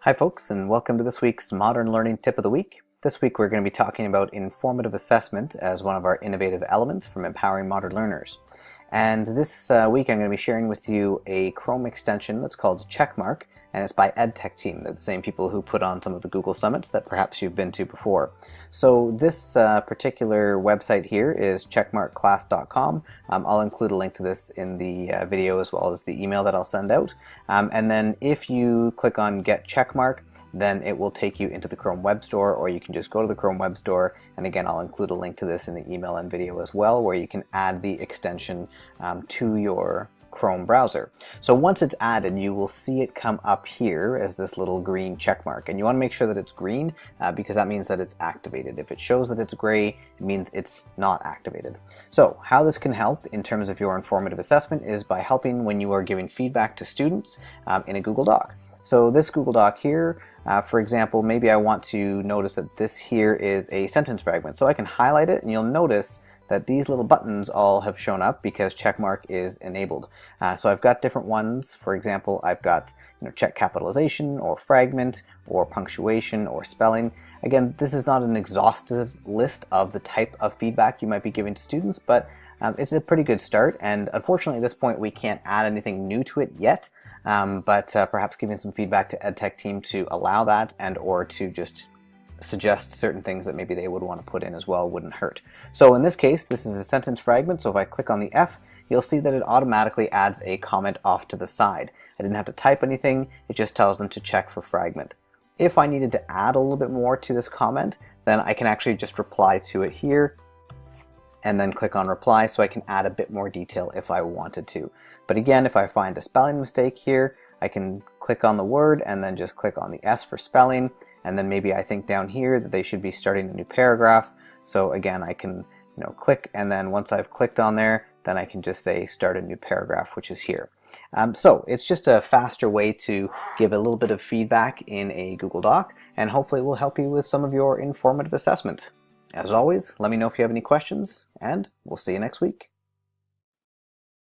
Hi folks, and welcome to this week's Modern Learning Tip of the Week. This week we're going to be talking about informative assessment as one of our innovative elements from empowering modern learners. And this week I'm going to be sharing with you a Chrome extension that's called CheckMark, and it's by EdTech Team. They're the same people who put on some of the Google Summits that perhaps you've been to before. So this particular website here is checkmarkclass.com. I'll include a link to this in the video as well as the email that I'll send out. And then if you click on Get Checkmark, then it will take you into the Chrome Web Store, or you can just go to the Chrome Web Store, and again I'll include a link to this in the email and video as well, where you can add the extension to your Chrome browser. So once it's added, you will see it come up here as this little green check mark, and you want to make sure that it's green because that means that it's activated. If it shows that it's gray, it means it's not activated. So how this can help in terms of your informative assessment is by helping when you are giving feedback to students in a Google Doc. So this Google Doc here, for example, maybe I want to notice that this here is a sentence fragment. So I can highlight it, and you'll notice that these little buttons all have shown up because checkmark is enabled. So I've got different ones. For example, I've got check capitalization or fragment or punctuation or spelling. Again, this is not an exhaustive list of the type of feedback you might be giving to students, but it's a pretty good start. And unfortunately at this point we can't add anything new to it yet, but perhaps giving some feedback to EdTech Team to allow that, and or to just suggest certain things that maybe they would want to put in as well wouldn't hurt. So in this case, this is a sentence fragment, so if I click on the F, you'll see that it automatically adds a comment off to the side. I didn't have to type anything, it just tells them to check for fragment. If I needed to add a little bit more to this comment, then I can actually just reply to it here and then click on reply, so I can add a bit more detail if I wanted to. But again, if I find a spelling mistake here, I can click on the word and then just click on the S for spelling, and then maybe I think down here that they should be starting a new paragraph. So again, I can click, and then once I've clicked on there, then I can just say start a new paragraph, which is here. So it's just a faster way to give a little bit of feedback in a Google Doc, and hopefully it will help you with some of your informative assessment. As always, let me know if you have any questions, and we'll see you next week.